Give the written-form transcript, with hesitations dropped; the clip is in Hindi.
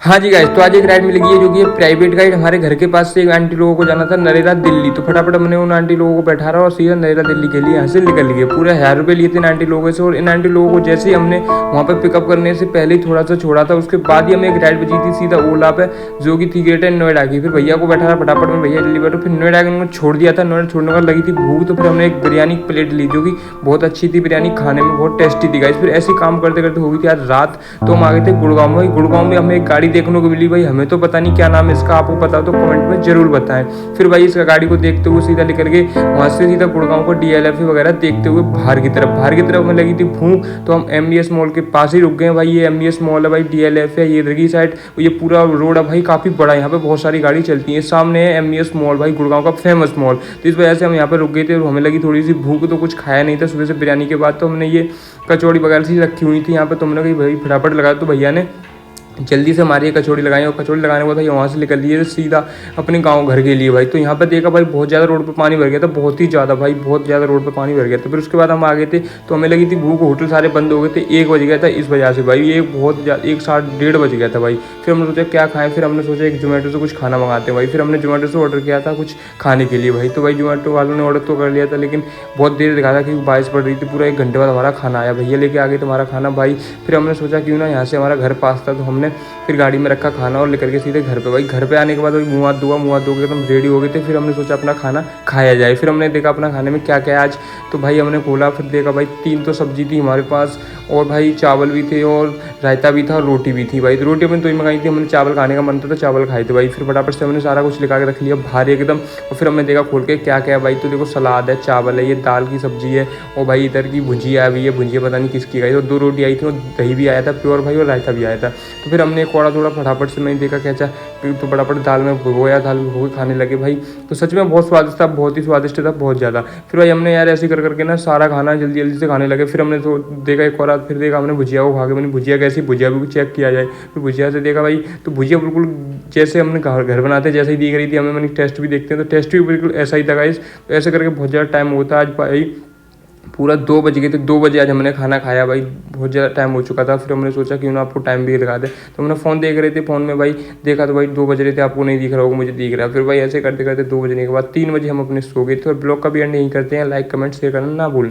हाँ जी गाइस, तो आज एक राइड मिलेगी है जो कि प्राइवेट गाइड। हमारे घर के पास से एक आंटी लोगों को जाना था नरेला दिल्ली, तो फटाफट हमने उन आंटी लोगों को बैठा रहा और सीधा नरेला दिल्ली के लिए यहाँ से निकल लिए। पूरे 1000 रुपये लिए थे इन आंटी लोगों से, और इन आंटी लोगों को जैसे ही हमने वहाँ पर पिकअप करने से पहले ही थोड़ा सा छोड़ा था, उसके बाद ही हमें एक राइड बची थी सीधा ओला पे, जो कि थी ग्रेटर नोएडा की। फिर भैया को बैठा रहा फटाफट में, भैया दिल्ली बैठो। फिर नोएडा के उन्होंने छोड़ दिया था। नोएडा छोड़ने का लगी थी भूख, तो फिर हमने एक बिरयानी प्लेट ली जो कि बहुत अच्छी थी बिरयानी, खाने में बहुत टेस्टी थी गाइस। फिर ऐसे ही काम करते करते हो गई थी आज रात, तो हम आ गए थे गुड़गांव में। गुड़गांव में हमें एक गाड़ी देखने को मिली भाई, हमें तो पता नहीं क्या नाम है इसका, आपको पता हो तो कमेंट में जरूर बताएं। फिर भाई इसका गाड़ी को देखते हुए सीधा निकल के वहाँ से सीधा गुड़गांव को DLF वगैरह देखते हुए बाहर की तरफ में लगी थी भूख, तो हम MBS मॉल के पास ही रुक गए भाई। ये MBS मॉल है भाई, DLF है ये इधर की साइड, ये पूरा रोड है भाई काफ़ी बड़ा, यहाँ पे बहुत सारी गाड़ी चलती है। सामने है MBS मॉल भाई, गुड़गांव का फेमस मॉल। तो इस वजह से हम यहाँ पर रुक गए थे और हमें लगी थोड़ी सी भूख, तो कुछ खाया नहीं था सुबह से बिरयानी के बाद, तो हमने ये कचौड़ी वगैरह सी रखी हुई थी यहाँ पे, तो हमने कही भाई फटाफट लगा, तो भैया ने जल्दी से हमारी कचौड़ी लगाई, और कचौड़ी लगाने के बाद भाई वहाँ से निकल लिए सीधा अपने गांव घर के लिए भाई। तो यहाँ पे देखा भाई बहुत ज़्यादा रोड पे पानी भर गया था, बहुत ही ज़्यादा भाई, बहुत ज़्यादा रोड पे पानी भर गया था। फिर उसके बाद हम आ गए थे, तो हमें लगी थी भूख, होटल सारे बंद हो गए थे, 1 बज गया था इस वजह से भाई, ये बहुत ज़्यादा 1 साढ़े 1:30 बज गया था भाई। फिर हमने सोचा क्या खाएं, फिर हमने सोचा एक जोमेटो से कुछ खाना मंगाते हैं भाई। फिर हमने जोमेटो से ऑर्डर किया था कुछ खाने के लिए भाई। तो भाई जोमेटो वालों ने ऑर्डर तो कर लिया था, लेकिन बहुत देर दिखा था क्योंकि बारिश पड़ रही थी। पूरा 1 घंटे बाद हमारा खाना आया, भैया लेके आ गए तुम्हारा खाना भाई। फिर हमने सोचा क्यों ना, यहाँ से हमारा घर पास था, तो हमने फिर गाड़ी में रखा खाना और लेकर के सीधे घर पे भाई। घर पे आने के बाद भाई मुँह हाथ धो के एकदम रेडी हो गए थे। फिर हमने सोचा अपना खाना खाया जाए। फिर हमने देखा अपना खाने में क्या क्या है आज, तो भाई हमने खोला, फिर देखा भाई 3 तो सब्जी थी हमारे पास, और भाई चावल भी थे और रायता भी था और रोटी भी थी भाई। तो रोटी हमने तो ही मंगाई थी, हमने चावल खाने का मन था तो चावल खाए थे भाई। फिर फटाफट से हमने सारा कुछ लिखा के रख लिया भारी एकदम, और फिर हमने देखा खोल के क्या क्या है भाई। तो देखो सलाद है, चावल है, ये दाल की सब्जी है, और भाई इधर की भुजिया भी है, भुजिया पता नहीं किसकी आई, और 2 रोटी आई थी, और दही भी आया था प्योर भाई, और रायता भी आया था। तो फिर हमने एक थोड़ा फटाफट से मैंने देखा क्या चा, तो फटाफट दाल में भिगोया, दाल में भिगो खाने लगे भाई। तो सच में बहुत स्वादिष्ट था, बहुत ही स्वादिष्ट था, बहुत ज़्यादा। फिर भाई हमने यार ऐसे कर करके ना सारा खाना जल्दी जल्दी से खाने लगे। फिर हमने तो देखा एक और, फिर देखा हमने भुजिया को खा के, मैंने भुजिया कैसी, भुजिया भी चेक किया जाए। फिर भुजिया से देखा भाई, तो भुजिया बिल्कुल जैसे हमने घर बनाते जैसे ही दिख रही थी हमें। मैंने टेस्ट भी देखते हैं तो टेस्ट भी बिल्कुल ऐसा ही था गाइस। तो ऐसे करके बहुत ज़्यादा टाइम होता आज भाई, पूरा 2 बज गए थे। 2 बजे आज हमने खाना खाया भाई, बहुत ज़्यादा टाइम हो चुका था। फिर हमने सोचा क्यों ना आपको टाइम भी लगा दे, तो हमने फ़ोन देख रहे थे, फ़ोन में भाई देखा तो भाई 2 बज रहे थे, आपको नहीं दिख रहा होगा, मुझे दिख रहा है। फिर भाई ऐसे करते करते 2 बजने के बाद 3 बजे हम अपने सो गए थे। और ब्लॉग का भी एंड नहीं करते हैं, लाइक कमेंट शेयर करना ना भूलना।